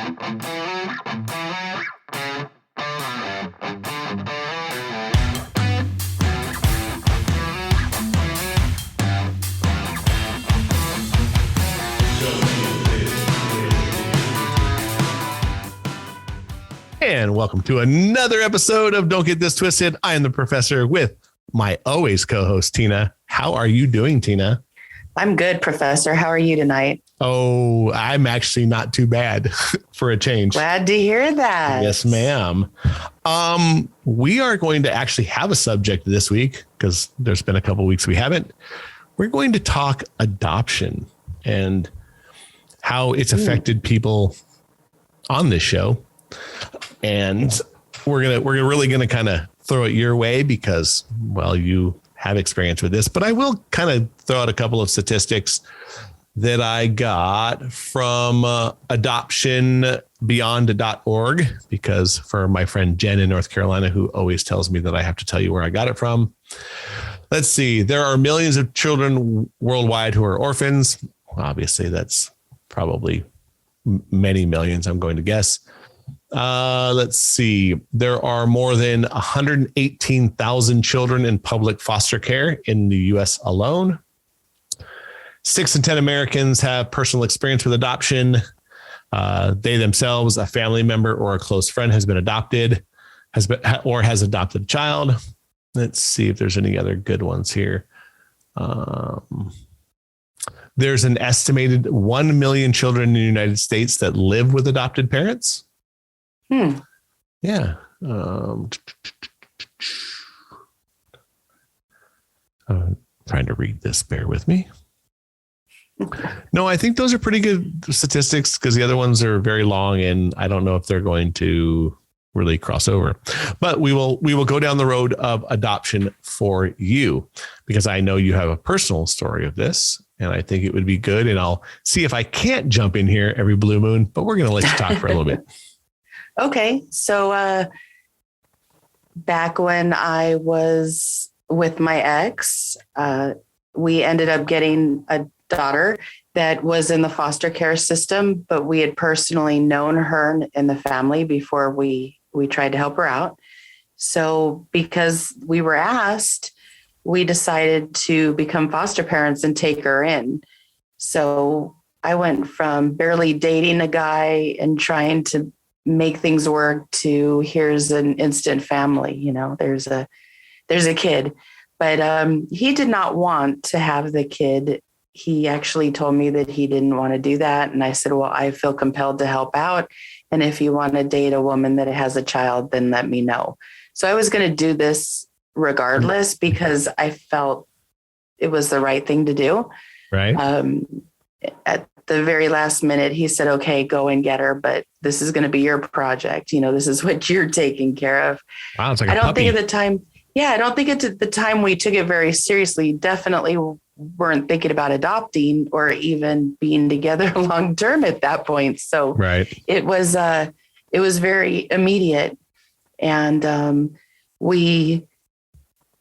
And welcome to another episode of Don't Get This Twisted. I am the professor with my always co-host, Tina. How are you doing, Tina? I'm good, Professor. How are you tonight? Oh, I'm actually not too bad for a change. Glad to hear that. Yes, ma'am. We are going to actually have a subject this week because there's been a couple weeks we haven't. We're going to talk adoption and how it's affected people on this show. And we're really gonna kind of throw it your way because, well, you have experience with this, but I will kind of throw out a couple of statistics that I got from adoptionbeyond.org, because for my friend Jen in North Carolina, who always tells me that I have to tell you where I got it from. Let's see. There are millions of children worldwide who are orphans. Obviously, that's probably many millions, I'm going to guess. Let's see. There are more than 118,000 children in public foster care in the U.S. alone. 6 in 10 Americans have personal experience with adoption. They themselves, a family member or a close friend has been adopted, has adopted a child. Let's see if there's any other good ones here. There's an estimated 1 million children in the United States that live with adopted parents. Yeah. I'm trying to read this. Bear with me. No, I think those are pretty good statistics because the other ones are very long and I don't know if they're going to really cross over. But we will go down the road of adoption for you because I know you have a personal story of this and I think it would be good. And I'll see if I can't jump in here every blue moon, but we're going to let you talk for a little bit. Okay. So back when I was with my ex, we ended up getting a daughter that was in the foster care system, but we had personally known her in the family before we tried to help her out. So because we were asked, we decided to become foster parents and take her in. So I went from barely dating a guy and trying to make things work to here's an instant family, there's a kid, but he did not want to have the kid. He actually told me that he didn't want to do that. And I said, well, I feel compelled to help out. And if you want to date a woman that has a child, then let me know. So I was going to do this regardless because I felt it was the right thing to do. Right. At the very last minute, he said, okay, go and get her, but this is going to be your project. This is what you're taking care of. Wow, it's like I a don't puppy. think at the time. Yeah, I don't think at the time we took it very seriously. Definitely weren't thinking about adopting or even being together long term at that point. So right. It was very immediate. And we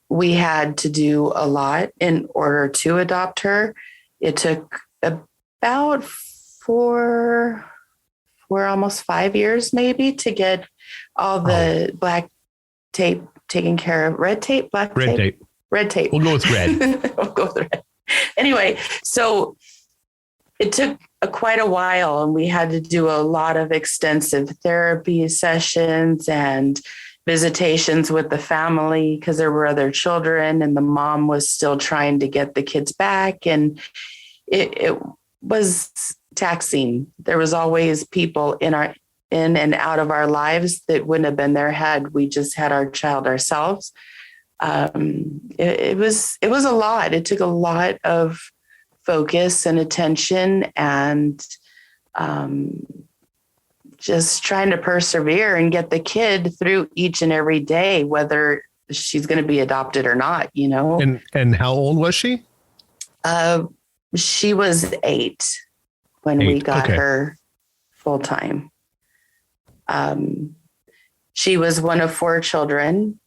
had to do a lot in order to adopt her. It took about four almost 5 years maybe to get all the black tape taken care of. Red tape. We'll go with red. We'll go with red. Anyway, so it took quite a while and we had to do a lot of extensive therapy sessions and visitations with the family because there were other children and the mom was still trying to get the kids back. And it was taxing. There was always people in and out of our lives that wouldn't have been there had we just had our child ourselves. It was a lot. It took a lot of focus and attention and just trying to persevere and get the kid through each and every day, whether she's going to be adopted or not, And how old was she? She was 8 when we got her full time. She was one of 4 children,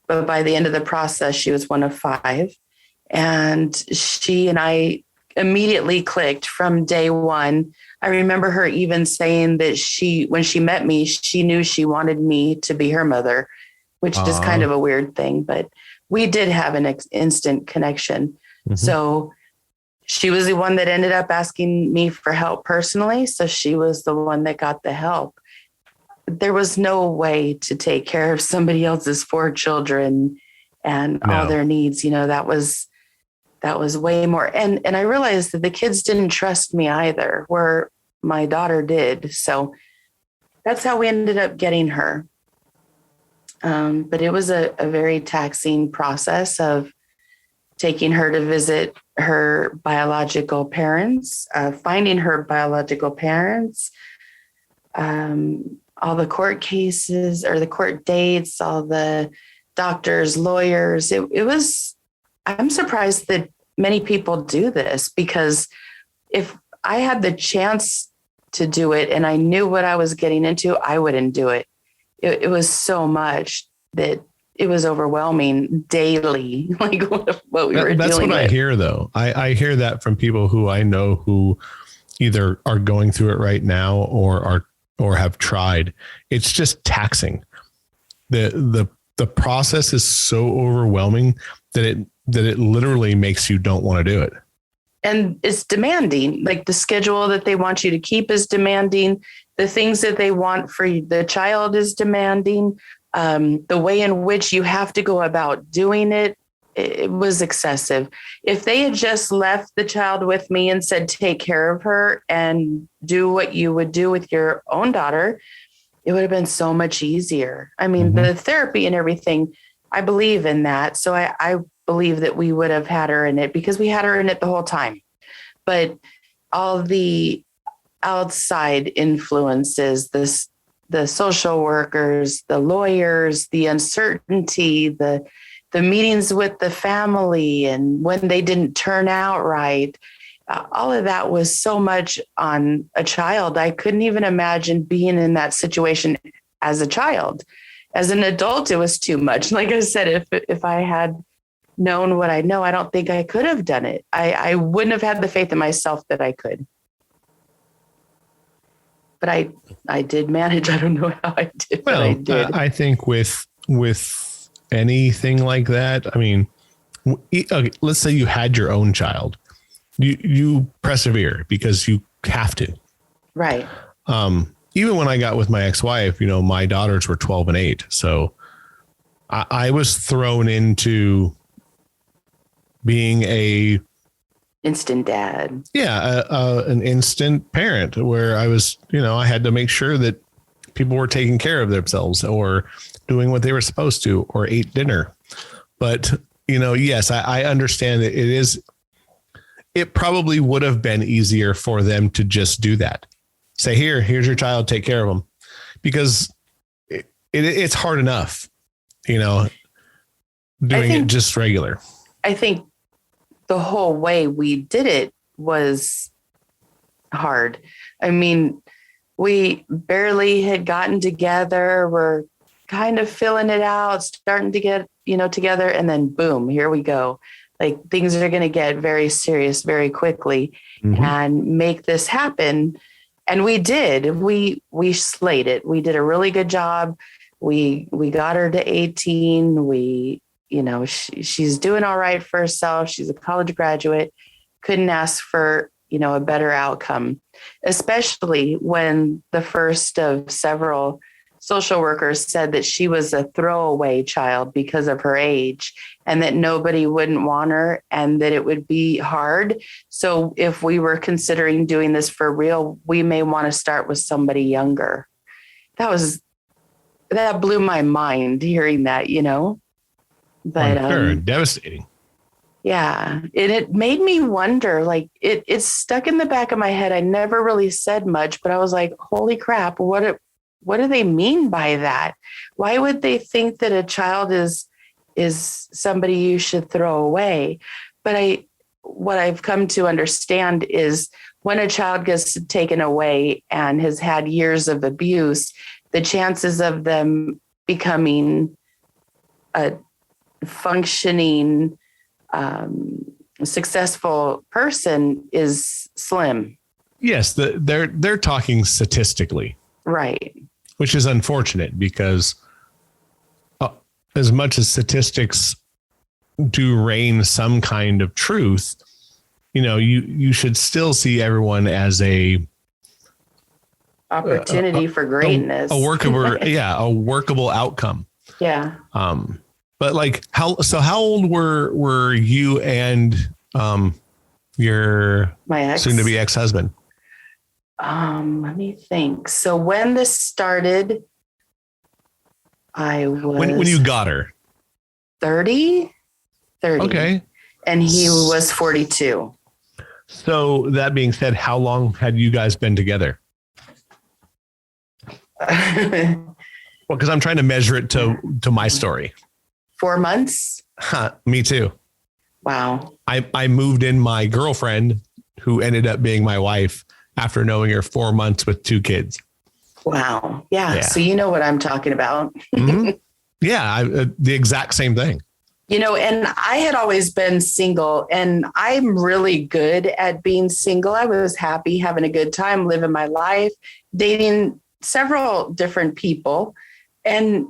but by the end of the process, she was one of 5. And she and I immediately clicked from day one. I remember her even saying that when she met me, she knew she wanted me to be her mother, which is kind of a weird thing, but we did have an instant connection. Mm-hmm. So she was the one that ended up asking me for help personally. So she was the one that got the help. There was no way to take care of somebody else's 4 children and all their needs. That was way more. And I realized that the kids didn't trust me either, where my daughter did. So that's how we ended up getting her. But it was a very taxing process of taking her to visit her biological parents, finding her biological parents, all the court cases or the court dates, all the doctors, lawyers. I'm surprised that many people do this, because if I had the chance to do it and I knew what I was getting into, I wouldn't do it. It was so much that it was overwhelming daily, like what we were dealing with. That's what I hear, though. I hear that from people who I know who either are going through it right now or have tried. It's just taxing. The process is so overwhelming that it literally makes you don't want to do it. And it's demanding. Like the schedule that they want you to keep is demanding. The things that they want for the child is demanding. The way in which you have to go about doing it was excessive. If they had just left the child with me and said, take care of her and do what you would do with your own daughter, it would have been so much easier. I mean, the therapy and everything, I believe in that. So I believe that we would have had her in it, because we had her in it the whole time. But all the outside influences, the social workers, the lawyers, the uncertainty, the meetings with the family, and when they didn't turn out right, all of that was so much on a child. I couldn't even imagine being in that situation as a child. As an adult, it was too much. Like I said, if I had known what I know, I don't think I could have done it. I wouldn't have had the faith in myself that I could. But I did manage. I don't know how I did. Well, but I did. I think with anything like that, I mean, okay, let's say you had your own child, you persevere because you have to. Right. Even when I got with my ex-wife, my daughters were 12 and 8. So I was thrown into being a instant dad. Yeah. An instant parent where I was, I had to make sure that people were taking care of themselves or doing what they were supposed to or ate dinner. But, yes, I understand that it probably would have been easier for them to just do that. Say, here's your child, take care of them, because it's hard enough, doing it just regular. I think the whole way we did it was hard. I mean, we barely had gotten together. We're kind of filling it out, starting to get, together. And then boom, here we go. Like things are going to get very serious very quickly and make this happen. And we did. We slayed it. We did a really good job. We got her to 18. She's doing all right for herself. She's a college graduate. Couldn't ask for, a better outcome, especially when the first of several social workers said that she was a throwaway child because of her age and that nobody wouldn't want her and that it would be hard. So if we were considering doing this for real, we may want to start with somebody younger. That blew my mind hearing that, But sure, devastating. Yeah. It made me wonder, like it's stuck in the back of my head. I never really said much, but I was like, holy crap, what do they mean by that? Why would they think that a child is somebody you should throw away? But what I've come to understand is when a child gets taken away and has had years of abuse, the chances of them becoming a functioning a successful person is slim. Yes, they're talking statistically, Right. which is unfortunate because as much as statistics do reign some kind of truth, you should still see everyone as a Opportunity for greatness. a workable outcome. Yeah. But like how old were you and your My ex, soon to be ex-husband? let me think. So when this started, I was When you got her. 30. Okay. And he was 42. So that being said, how long had you guys been together? Well, because I'm trying to measure it to my story. 4 months. Me too. Wow. I moved in my girlfriend, who ended up being my wife, after knowing her 4 months with 2 kids. Wow. Yeah. So you know what I'm talking about. Mm-hmm. Yeah, the exact same thing. And I had always been single, and I'm really good at being single. I was happy, having a good time, living my life, dating several different people. And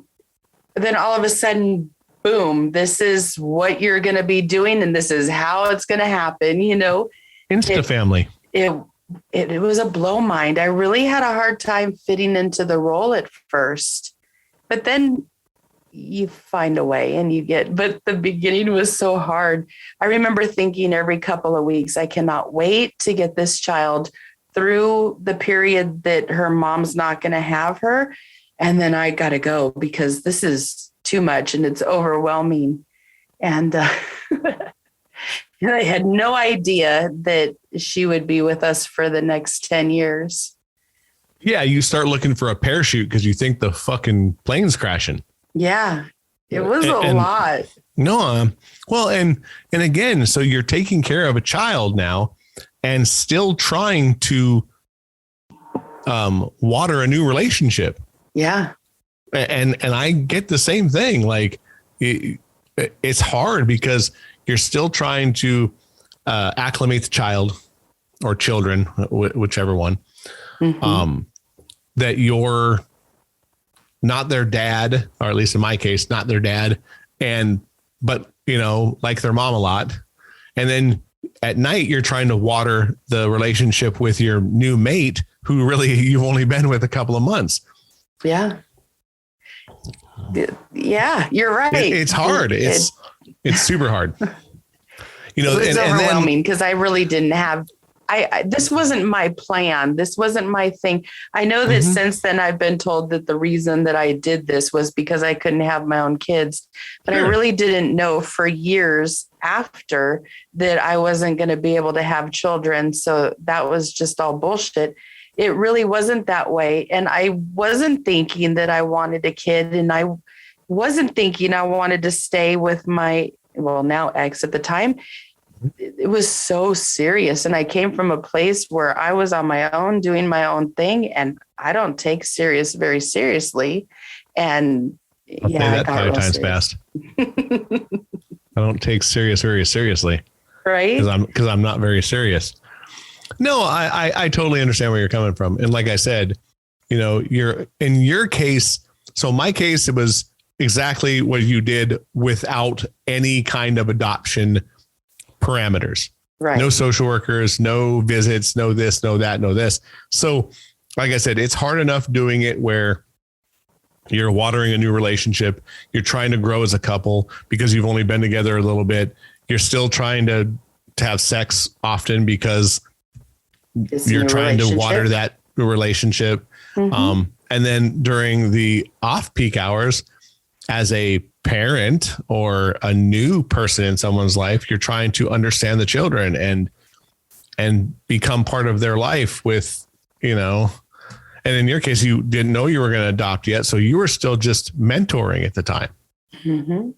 then all of a sudden, boom, this is what you're going to be doing. And this is how it's going to happen. Insta family. It was a blow mind. I really had a hard time fitting into the role at first, but then you find a way and but the beginning was so hard. I remember thinking every couple of weeks, I cannot wait to get this child through the period that her mom's not going to have her. And then I got to go because this is too much and it's overwhelming. And I had no idea that she would be with us for the next 10 years. Yeah, you start looking for a parachute because you think the fucking plane's crashing. Yeah, it was a lot. No, well, and again, so you're taking care of a child now and still trying to water a new relationship. Yeah. And I get the same thing. Like it's hard because you're still trying to acclimate the child or children, whichever one, that you're not their dad, or at least in my case, not their dad. But like their mom a lot. And then at night, you're trying to water the relationship with your new mate who really you've only been with a couple of months. Yeah. Yeah, you're right. It's hard. It's super hard. It was overwhelming because I really didn't have, this wasn't my plan. This wasn't my thing. I know that since then I've been told that the reason that I did this was because I couldn't have my own kids, but I really didn't know for years after that I wasn't going to be able to have children. So that was just all bullshit. It really wasn't that way. And I wasn't thinking that I wanted a kid, and I wasn't thinking I wanted to stay with my, now ex at the time. It was so serious. And I came from a place where I was on my own doing my own thing, and I don't take serious very seriously. And I'll say that 5 times fast. I don't take serious very seriously. Right. Because I'm not very serious. No, I totally understand where you're coming from. And like I said, you're in your case. So my case, it was exactly what you did without any kind of adoption parameters. Right. No social workers, no visits, no this, no that, no this. So like I said, it's hard enough doing it where you're watering a new relationship. You're trying to grow as a couple because you've only been together a little bit. You're still trying to have sex often because you're trying to water that relationship. And then during the off-peak hours, as a parent or a new person in someone's life, you're trying to understand the children and become part of their life with, and in your case, you didn't know you were going to adopt yet. So you were still just mentoring at the time. Yeah.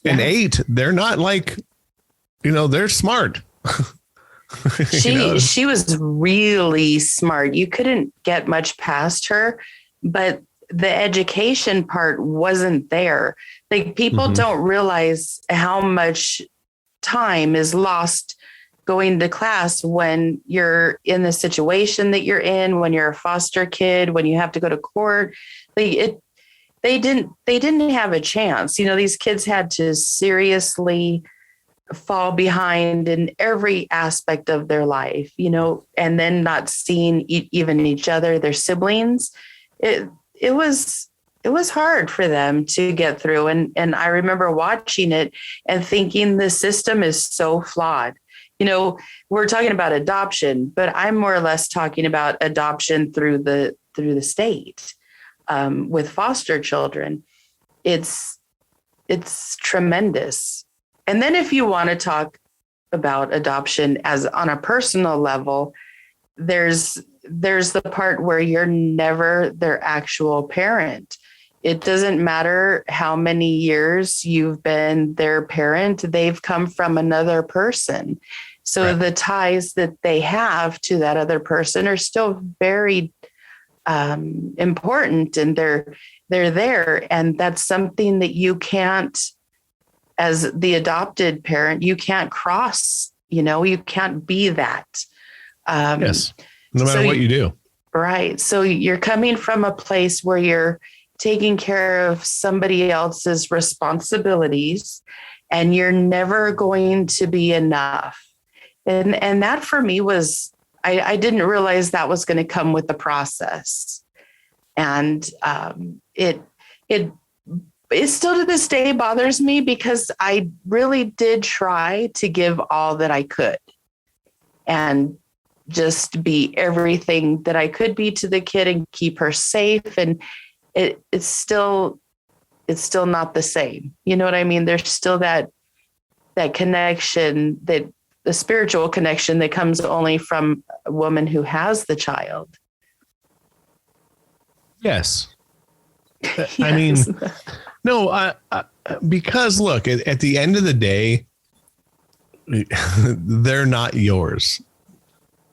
And 8, they're not like, they're smart. She was really smart. You couldn't get much past her, but the education part wasn't there. Like people don't realize how much time is lost going to class when you're in the situation that you're in, when you're a foster kid, when you have to go to court. They didn't have a chance. You know, these kids had to seriously fall behind in every aspect of their life, you know, and then not seeing even each other, their siblings. It was hard for them to get through. And I remember watching it and thinking the system is so flawed. You know, we're talking about adoption, but I'm more or less talking about adoption through the state with foster children. It's tremendous. And then if you want to talk about adoption as on a personal level, there's the part where you're never their actual parent. It doesn't matter how many years you've been their parent, they've come from another person. So right. The ties that they have to that other person are still very important, and they're there. And that's something that you can't, as the adopted parent, you can't cross, you know, you can't be that. Yes. No matter what you do. Right. So you're coming from a place where you're taking care of somebody else's responsibilities, and you're never going to be enough. And that for me was, I didn't realize that was going to come with the process. And it still to this day bothers me, because I really did try to give all that I could and just be everything that I could be to the kid and keep her safe. And it's still not the same. You know what I mean? There's still that connection, that the spiritual connection that comes only from a woman who has the child. Yes. Yes. I mean, no, because look, at the end of the day, they're not yours.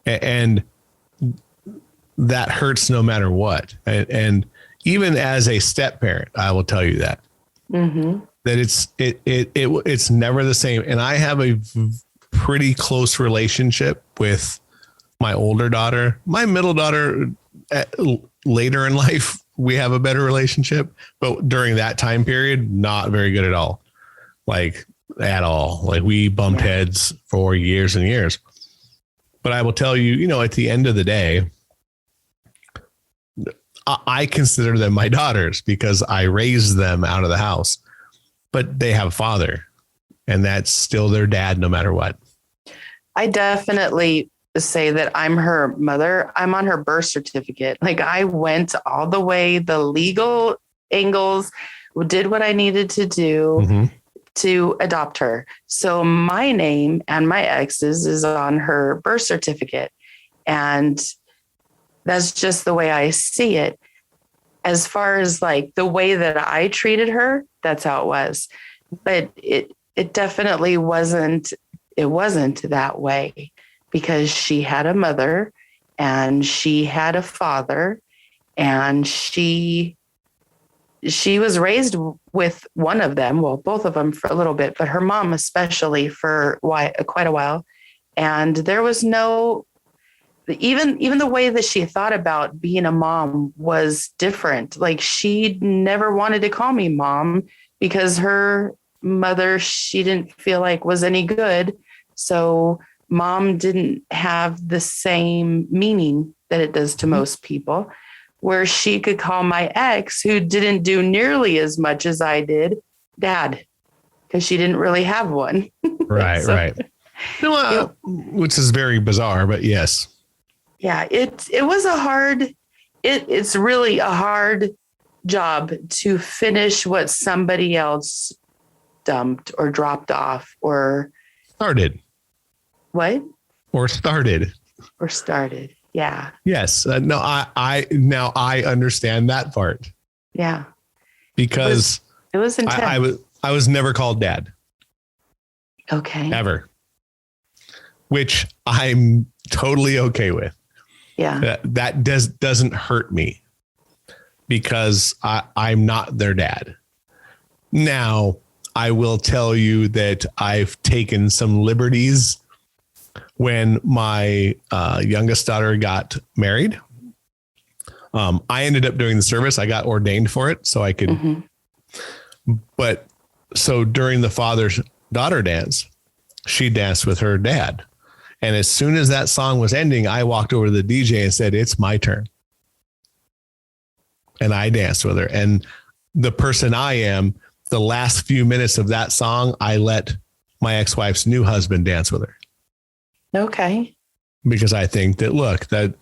And that hurts no matter what. And even as a step parent, I will tell you that, that it's never the same. And I have a pretty close relationship with my older daughter. My middle daughter, later in life, we have a better relationship, but during that time period, not very good at all. Like at all. Like we bumped heads for years and years. But I will tell you, you know, at the end of the day, I consider them my daughters because I raised them out of the house, but they have a father, and that's still their dad no matter what. I definitely say that I'm her mother. I'm on her birth certificate. Like I went all the way, the legal angles, did what I needed to do to adopt her. So my name and my ex's is on her birth certificate. And that's just the way I see it. As far as like the way that I treated her, that's how it was. But it definitely wasn't that way, because she had a mother and she had a father, and she was raised with one of them, well, both of them for a little bit, but her mom especially for quite a while. And there was no, even the way that she thought about being a mom was different. Like she never wanted to call me mom because her mother, she didn't feel like was any good. So mom didn't have the same meaning that it does to most people, where she could call my ex, who didn't do nearly as much as I did, dad, because she didn't really have one. Right, so, right. No, which is very bizarre, but yes. Yeah, it was it's really a hard job to finish what somebody else dumped or dropped off or started. What? Or started. Yeah. Yes. No, I understand that part. Yeah. Because it was intense. I was never called dad. Okay. Ever. Which I'm totally okay with. Yeah. That doesn't hurt me because I'm not their dad. Now, I will tell you that I've taken some liberties when my youngest daughter got married. I ended up doing the service. I got ordained for it so I could, but so during the father-daughter dance, she danced with her dad. And as soon as that song was ending, I walked over to the DJ and said, "It's my turn." And I danced with her. And the person I am, the last few minutes of that song, I let my ex-wife's new husband dance with her. Okay. Because I think that, look, that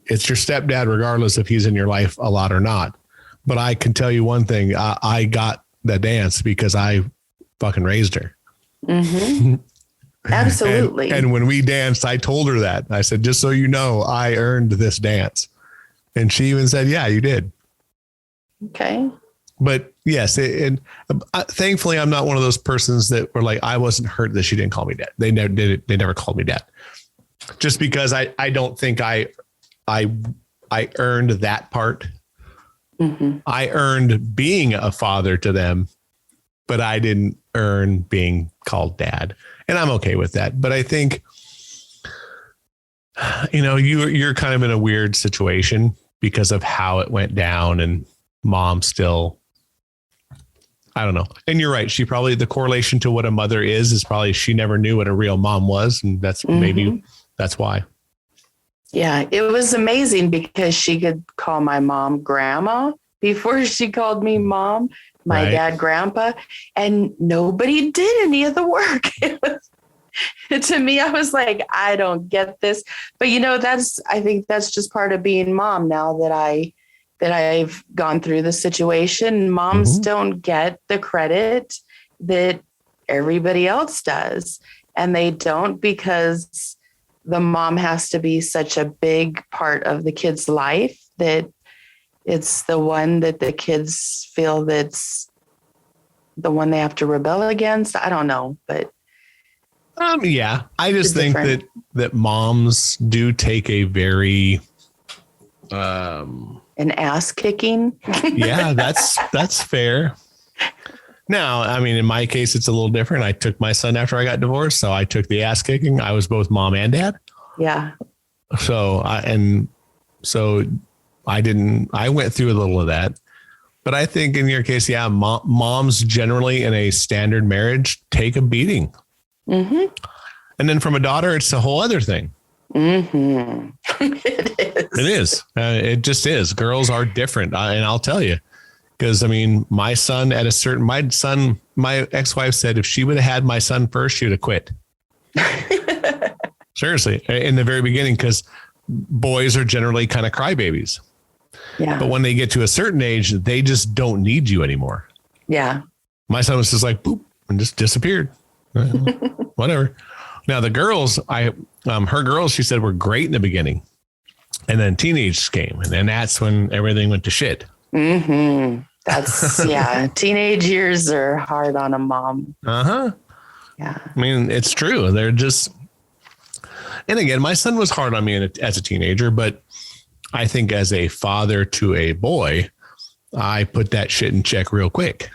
it's your stepdad, regardless if he's in your life a lot or not. But I can tell you one thing. I got the dance because I fucking raised her. Mm-hmm. Absolutely. And when we danced, I told her that. I said, just so you know, I earned this dance. And she even said, yeah, you did. Okay. But yes, thankfully, I'm not one of those persons that were like, I wasn't hurt that she didn't call me dad. They never did it. They never called me dad. Just because I don't think I earned that part. Mm-hmm. I earned being a father to them, but I didn't earn being called dad. And I'm okay with that. But I think, you're kind of in a weird situation because of how it went down, and mom still, I don't know. And you're right. She probably, the correlation to what a mother is probably she never knew what a real mom was. And that's maybe that's why. Yeah, it was amazing because she could call my mom grandma before she called me mom, my dad grandpa, and nobody did any of the work. To me, I was like, I don't get this. But I think that's just part of being mom now that I've gone through the situation. Moms don't get the credit that everybody else does. And they don't, because the mom has to be such a big part of the kid's life that it's the one that the kids feel that's the one they have to rebel against. I don't know, but yeah, I just think that moms do take a very an ass kicking. Yeah, that's fair. Now, I mean, in my case, it's a little different. I took my son after I got divorced, so I took the ass kicking. I was both mom and dad. Yeah. So I went through a little of that, but I think in your case, yeah, moms generally in a standard marriage take a beating. Mm-hmm. And then from a daughter, it's a whole other thing. Mm-hmm. It is. It just is. Girls are different. And I'll tell you, because I mean, my ex-wife said if she would have had my son first, she would have quit. Seriously, in the very beginning, because boys are generally kind of crybabies. Yeah. But when they get to a certain age, they just don't need you anymore. Yeah. My son was just like, boop, and just disappeared. Whatever. Now the girls, her girls, she said, were great in the beginning. And then teenage came. And then that's when everything went to shit. Mm-hmm. That's, yeah. Teenage years are hard on a mom. Uh-huh. Yeah. I mean, it's true. They're just, and again, my son was hard on me as a teenager, but I think as a father to a boy, I put that shit in check real quick.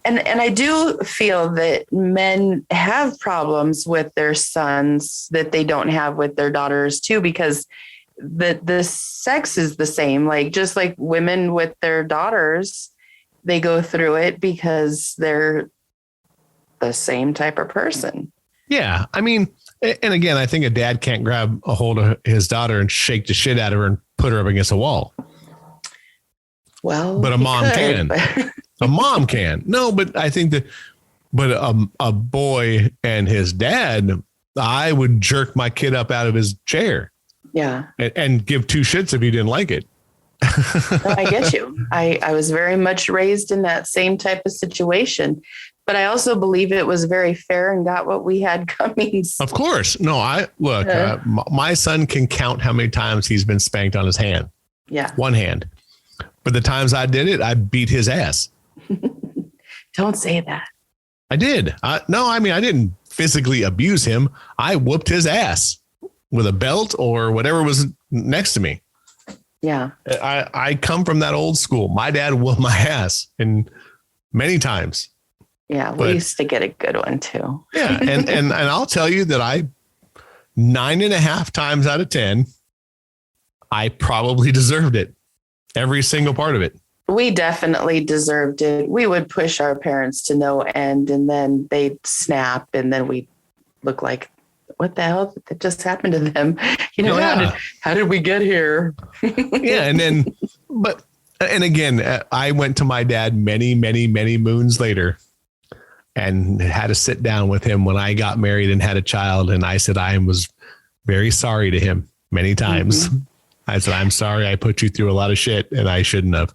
And I do feel that men have problems with their sons that they don't have with their daughters too, because the sex is the same. Like, just like women with their daughters, they go through it because they're the same type of person. Yeah. I mean, and again, I think a dad can't grab a hold of his daughter and shake the shit out of her and put her up against a wall. Well, but a mom can. A mom can. No, but I think that, but a boy and his dad, I would jerk my kid up out of his chair. Yeah. And give two shits if he didn't like it. No, I get you. I was very much raised in that same type of situation, but I also believe it was very fair and got what we had coming. Of course. No, my son can count how many times he's been spanked on his hand. Yeah. One hand. But the times I did it, I beat his ass. Don't say that. I did. I didn't physically abuse him. I whooped his ass with a belt or whatever was next to me. Yeah. I come from that old school. My dad whooped my ass, and many times. Yeah, we used to get a good one too. Yeah. And I'll tell you that 9.5 times out of 10, I probably deserved it. Every single part of it. We definitely deserved it. We would push our parents to no end, and then they'd snap, and then we look like, what the hell that just happened to them? You know, how did we get here? Yeah. And again, I went to my dad many, many, many moons later and had to sit down with him when I got married and had a child. And I said, I was very sorry to him many times. Mm-hmm. I said, I'm sorry I put you through a lot of shit and I shouldn't have.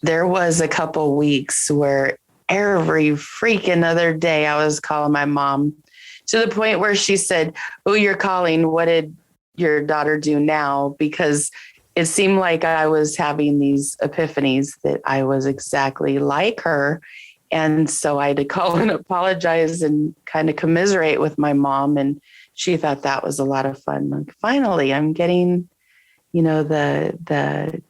There was a couple weeks where every freaking other day I was calling my mom, to the point where she said, oh, you're calling. What did your daughter do now? Because it seemed like I was having these epiphanies that I was exactly like her. And so I had to call and apologize and kind of commiserate with my mom. And she thought that was a lot of fun. Like, finally, I'm getting, the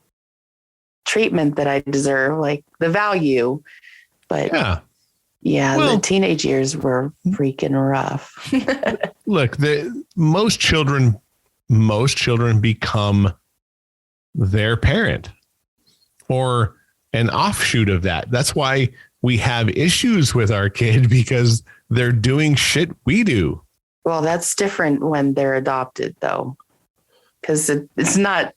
treatment that I deserve, like the value. But well, the teenage years were freaking rough. Look, most children become their parent or an offshoot of that. That's why we have issues with our kid, because they're doing shit we do. Well, that's different when they're adopted, though, because it's not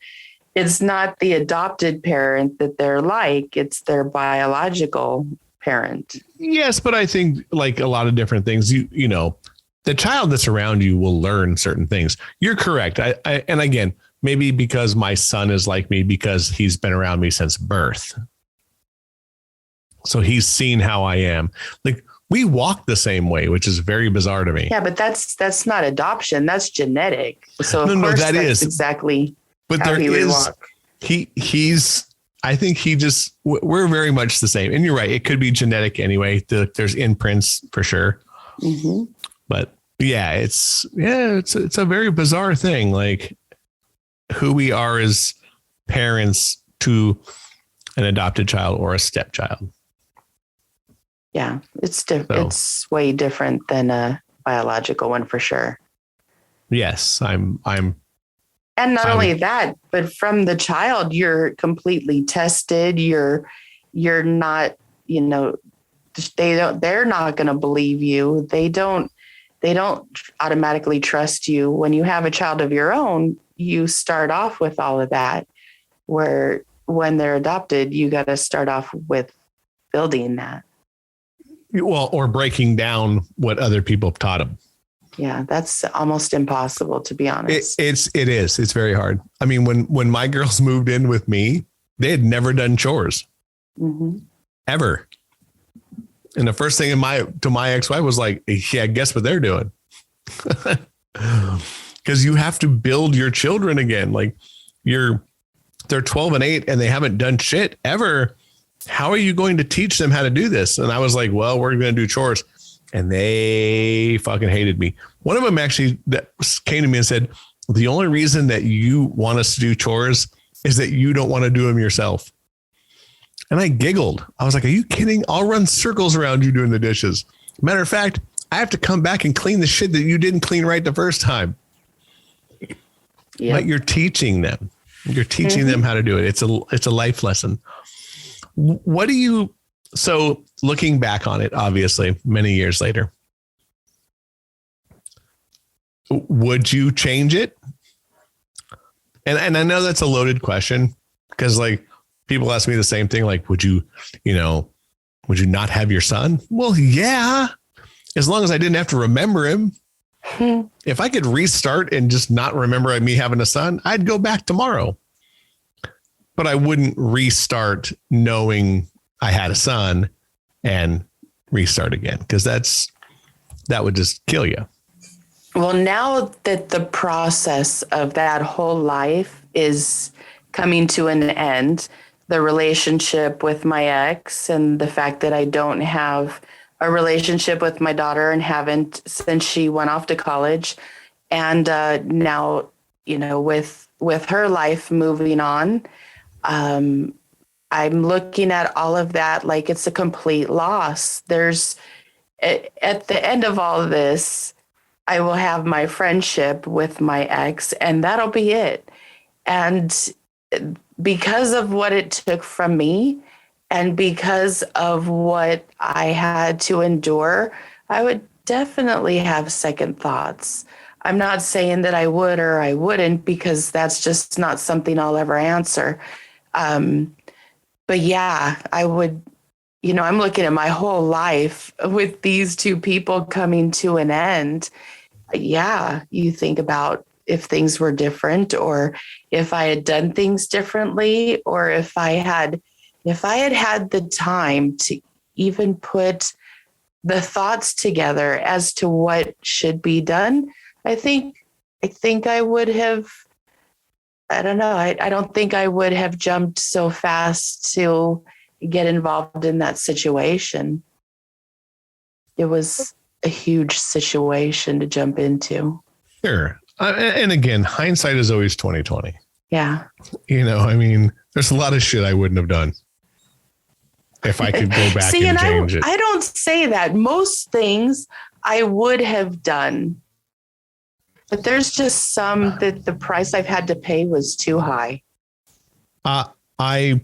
the adopted parent that they're like, it's their biological parent. Yes, but I think like a lot of different things, the child that's around you will learn certain things. You're correct. And again, maybe because my son is like me because he's been around me since birth. So he's seen how I am. Like, we walk the same way, which is very bizarre to me. Yeah, but that's not adoption. That's genetic. So of course that is exactly. But how there he is, would walk. I think we're very much the same. And you're right. It could be genetic anyway. There's imprints for sure. Mm-hmm. But yeah, it's a very bizarre thing. Like, who we are as parents to an adopted child or a stepchild. Yeah, it's it's way different than a biological one for sure. Yes, I'm. And not only that, but from the child, you're completely tested. You're not, they're not going to believe you. They don't automatically trust you. When you have a child of your own, you start off with all of that, where when they're adopted, you got to start off with building that. Well, or breaking down what other people have taught them. Yeah, that's almost impossible, to be honest. It is. It's very hard. I mean, when my girls moved in with me, they had never done chores. Mm-hmm. Ever. And the first thing to my ex-wife was like, yeah, guess what they're doing? Because you have to build your children again. Like, they're 12 and 8 and they haven't done shit ever. How are you going to teach them how to do this? And I was like, well, we're going to do chores. And they fucking hated me. One of them actually that came to me and said, the only reason that you want us to do chores is that you don't want to do them yourself. And I giggled. I was like, are you kidding? I'll run circles around you doing the dishes. Matter of fact, I have to come back and clean the shit that you didn't clean right the first time. Yep. But you're teaching them. You're teaching them how to do it. It's a life lesson. So looking back on it, obviously, many years later, would you change it? And I know that's a loaded question, because like people ask me the same thing. Like, would you not have your son? Well, yeah, as long as I didn't have to remember him. If I could restart and just not remember me having a son, I'd go back tomorrow. But I wouldn't restart knowing I had a son and restart again, because that would just kill you. Well, now that the process of that whole life is coming to an end, the relationship with my ex and the fact that I don't have a relationship with my daughter and haven't since she went off to college. And now, with her life moving on, I'm looking at all of that like it's a complete loss. There's at the end of all of this, I will have my friendship with my ex, and that'll be it. And because of what it took from me, and because of what I had to endure, I would definitely have second thoughts. I'm not saying that I would or I wouldn't, because that's just not something I'll ever answer. But yeah, I would, I'm looking at my whole life with these two people coming to an end. Yeah, you think about if things were different, or if I had done things differently, or if I had had the time to even put the thoughts together as to what should be done. I think I would have, I don't know. I don't think I would have jumped so fast to get involved in that situation. It was a huge situation to jump into. Sure. And again, hindsight is always 2020. Yeah. I mean, there's a lot of shit I wouldn't have done if I could go back and change it. I don't say that. Most things I would have done, but there's just some that the price I've had to pay was too high. I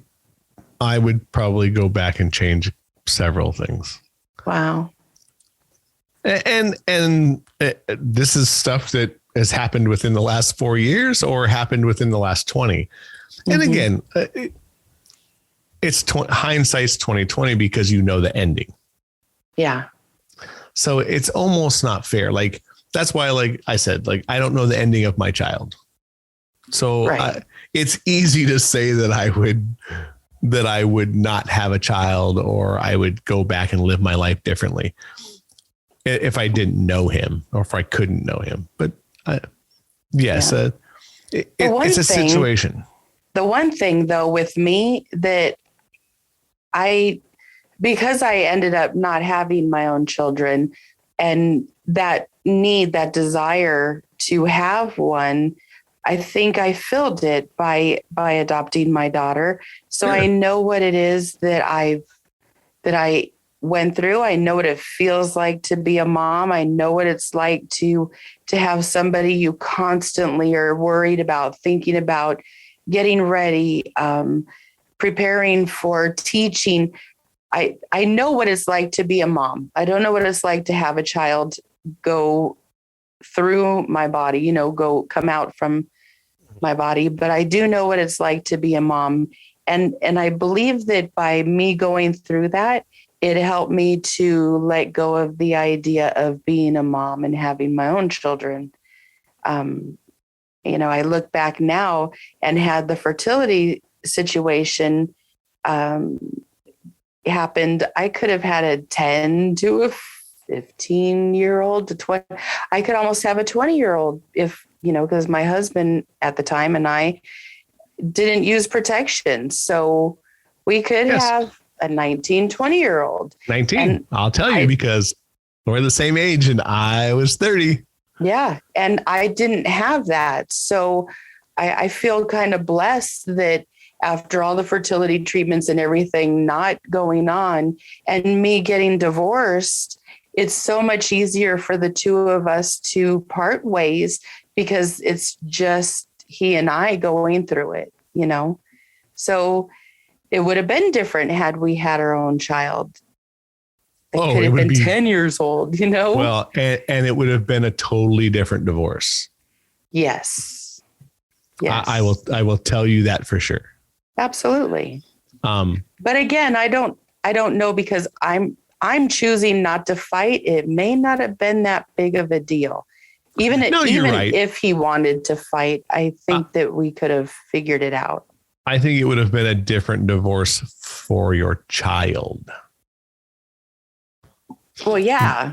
would probably go back and change several things. Wow. And this is stuff that has happened within the last 4 years or happened within the last 20. And again, it's hindsight's 2020 because you know the ending. Yeah. So it's almost not fair. Like, that's why, like I said, like, I don't know the ending of my child. So it's easy to say that I would not have a child, or I would go back and live my life differently if I didn't know him, or if I couldn't know him. But it's a situation. The one thing though with me that because I ended up not having my own children, and that desire to have one, I think I filled it by adopting my daughter. So I know what it is that I went through. I know what it feels like to be a mom. I know what it's like to have somebody you constantly are worried about, thinking about, getting ready, preparing for, teaching. I know what it's like to be a mom. I don't know what it's like to have a child go through my body, come out from my body, but I do know what it's like to be a mom. And I believe that by me going through that, it helped me to let go of the idea of being a mom and having my own children. I look back now, and had the fertility situation happened, I could have had a 10 to a 15-year-old to 20. I could almost have a 20-year-old because my husband at the time and I didn't use protection. So we could have a 19, 20-year-old. 19. And I'll tell you, because we're the same age and I was 30. Yeah. And I didn't have that. So I feel kind of blessed that after all the fertility treatments and everything not going on, and me getting divorced, it's so much easier for the two of us to part ways, because it's just he and I going through it, So it would have been different had we had our own child. It could have been 10 years old, Well, and it would have been a totally different divorce. Yes. I will tell you that for sure. Absolutely. But again, I don't know, because I'm choosing not to fight. It may not have been that big of a deal. Even if he wanted to fight, I think that we could have figured it out. I think it would have been a different divorce for your child. Well, yeah.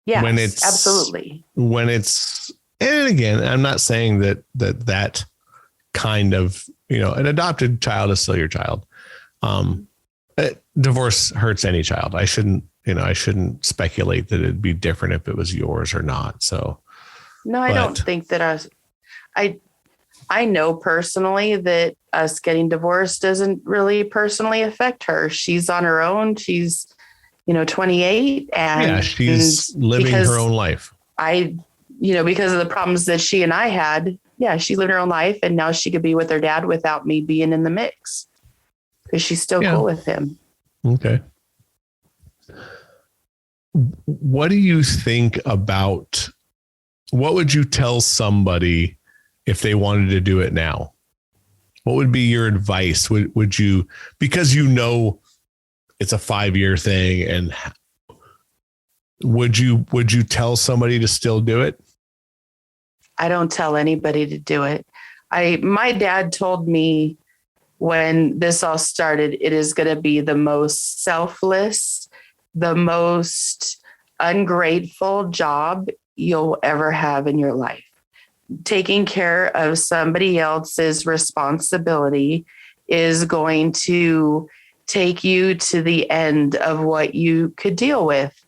Yes, absolutely. And again, I'm not saying that kind of, an adopted child is still your child. Divorce hurts any child. I shouldn't speculate that it'd be different if it was yours or not. So, no, I don't think that I know personally that us getting divorced doesn't really personally affect her. She's on her own. She's, 28, and she's living her own life. Because of the problems that she and I had, she lived her own life, and now she could be with her dad without me being in the mix because she's still cool with him. Okay. What do you think about, what would you tell somebody if they wanted to do it now? What would be your advice? Would you, because it's a 5-year thing, and would you tell somebody to still do it? I don't tell anybody to do it. My dad told me when this all started, it is going to be the most selfless, the most ungrateful job you'll ever have in your life. Taking care of somebody else's responsibility is going to take you to the end of what you could deal with.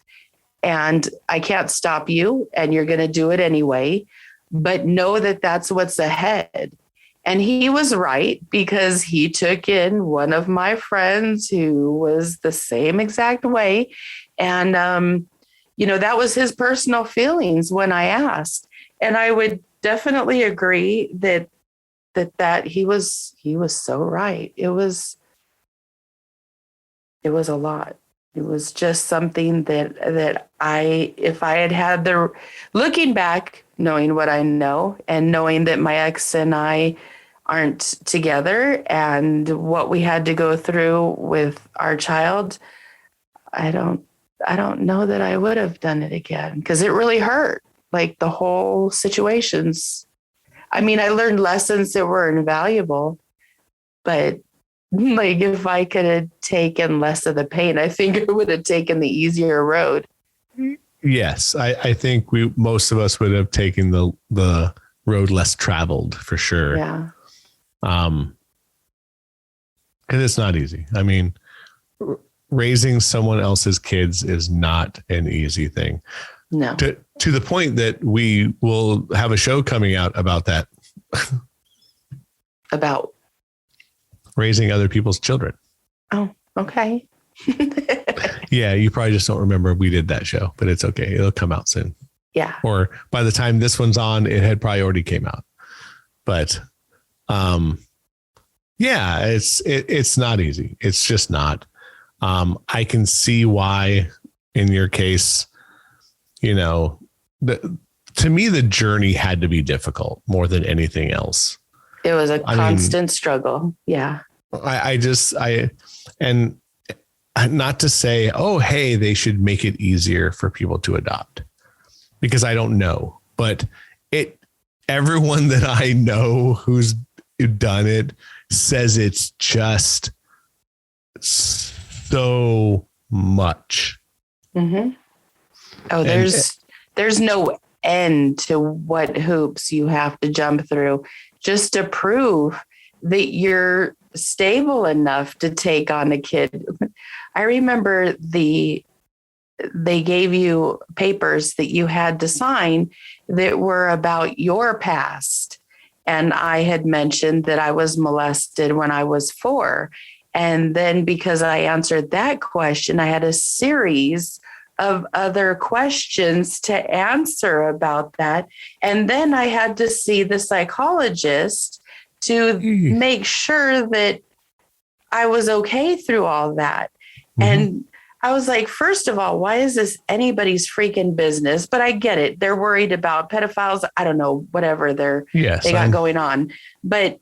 And I can't stop you, and you're going to do it anyway, but know that that's what's ahead. And he was right, because he took in one of my friends who was the same exact way. And, that was his personal feelings when I asked. And I would definitely agree that he was so right. It was a lot. It was just something that if I had looking back, knowing what I know, and knowing that my ex and I aren't together, and what we had to go through with our child, I don't know that I would have done it again, because it really hurt. Like, the whole situations. I mean, I learned lessons that were invaluable, but like, if I could have taken less of the pain, I think I would have taken the easier road. Yes, I think most of us would have taken the road less traveled, for sure. Yeah. Because it's not easy. I mean, raising someone else's kids is not an easy thing. No. To the point that we will have a show coming out about that. About raising other people's children. Oh, okay. Yeah, you probably just don't remember we did that show, but it's okay. It'll come out soon. Yeah. Or by the time this one's on, it had probably already came out. But it's not easy. It's just not. I can see why in your case, to me, the journey had to be difficult more than anything else. It was a constant struggle. Yeah. And not to say, oh, hey, they should make it easier for people to adopt, because I don't know, but everyone that I know who's done it says it's just so much. Mm-hmm. Oh, there's no end to what hoops you have to jump through just to prove that you're stable enough to take on a kid. I remember they gave you papers that you had to sign that were about your past. And I had mentioned that I was molested when I was 4. And then because I answered that question, I had a series of other questions to answer about that. And then I had to see the psychologist to make sure that I was okay through all that. Mm-hmm. And I was like, first of all, why is this anybody's freaking business? But I get it. They're worried about pedophiles. I don't know, whatever they got going on. But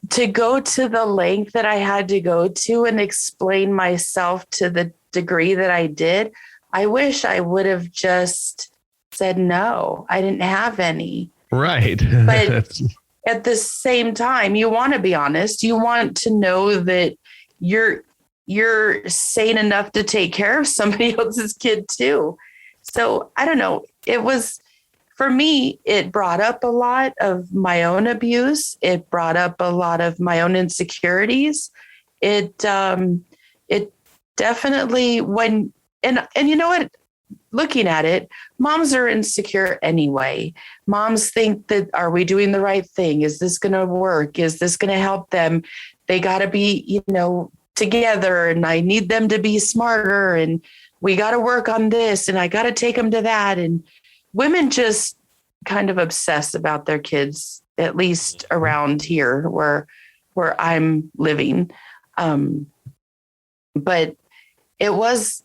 to go to the length that I had to go to and explain myself to the degree that I did, I wish I would have just said no. I didn't have any. Right. But at the same time, you want to be honest. You want to know that you're sane enough to take care of somebody else's kid too. So I don't know. It was, for me, it brought up a lot of my own abuse. It brought up a lot of my own insecurities. It definitely and you know what? looking at it, moms are insecure anyway. Moms think that, are we doing the right thing? Is this going to work? Is this going to help them? They got to be, together, and I need them to be smarter, and we got to work on this, and I got to take them to that. And women just kind of obsess about their kids, at least around here where I'm living. But it was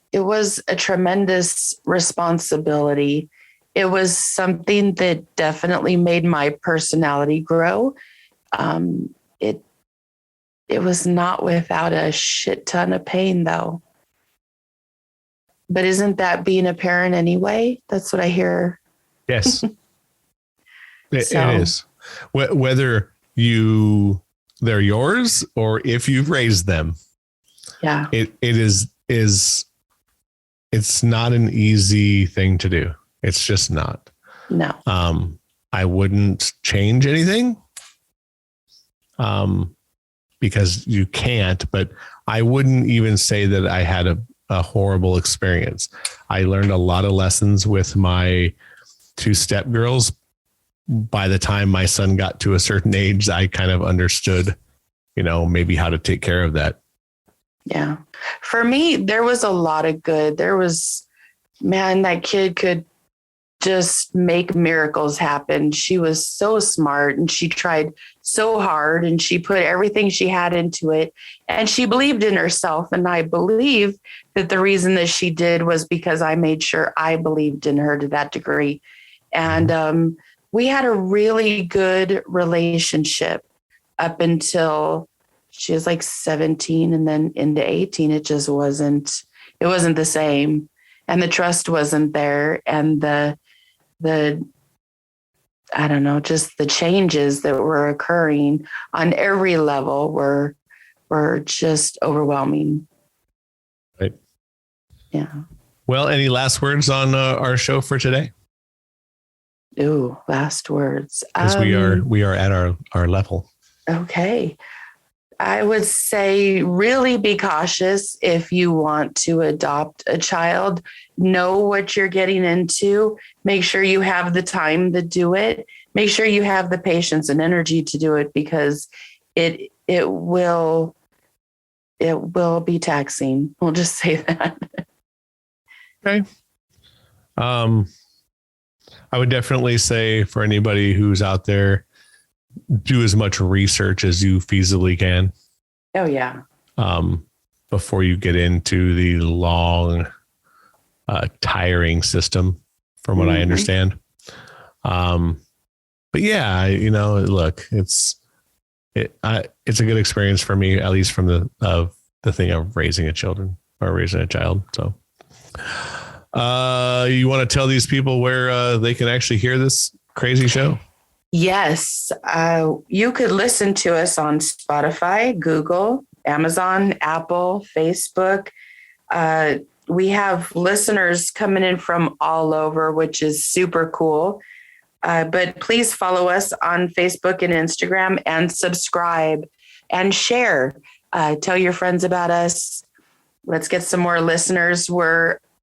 a tremendous responsibility. It was something that definitely made my personality grow. It was not without a shit ton of pain, though. But isn't that being a parent anyway? That's what I hear. Yes, it is. Whether they're yours or if you've raised them. Yeah, it's not an easy thing to do. It's just not. No. I wouldn't change anything. Because you can't, but I wouldn't even say that I had a horrible experience. I learned a lot of lessons with my 2 stepgirls. By the time my son got to a certain age, I kind of understood, maybe how to take care of that. Yeah. For me, there was a lot of good. That kid could just make miracles happen. She was so smart, and she tried so hard, and she put everything she had into it, and she believed in herself. And I believe that the reason that she did was because I made sure I believed in her to that degree. And we had a really good relationship up until she was like 17, and then into 18, it wasn't the same. And the trust wasn't there. And the I don't know, just the changes that were occurring on every level were just overwhelming. Right. Yeah. Well, any last words on our show for today? Ooh, last words. Because we are at our level. Okay. I would say really be cautious if you want to adopt a child. Know what you're getting into. Make sure you have the time to do it. Make sure you have the patience and energy to do it, because it will be taxing. We'll just say that. Okay. I would definitely say for anybody who's out there, do as much research as you feasibly can. Oh, yeah. Before you get into the long, tiring system, from what I understand. But yeah, look, it's a good experience for me, at least from the thing of raising a child. So, you want to tell these people where they can actually hear this crazy show? Yes. You could listen to us on Spotify, Google, Amazon, Apple, Facebook. We have listeners coming in from all over, which is super cool. But please follow us on Facebook and Instagram, and subscribe and share. Tell your friends about us. Let's get some more listeners.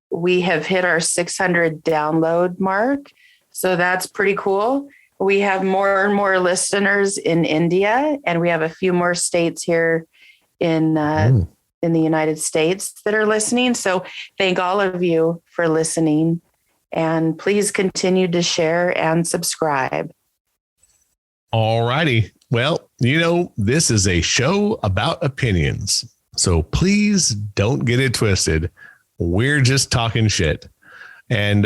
We have hit our 600 download mark. So that's pretty cool. We have more and more listeners in India, and we have a few more states here in the United States that are listening. So thank all of you for listening, and please continue to share and subscribe. All righty. Well, this is a show about opinions, so please don't get it twisted. We're just talking shit, and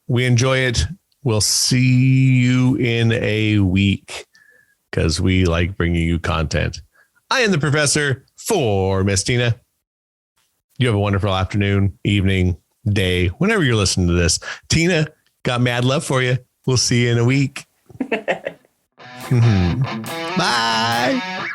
we enjoy it. We'll see you in a week, because we like bringing you content. I am the professor for Miss Tina. You have a wonderful afternoon, evening, day, whenever you're listening to this. Tina, got mad love for you. We'll see you in a week. Bye.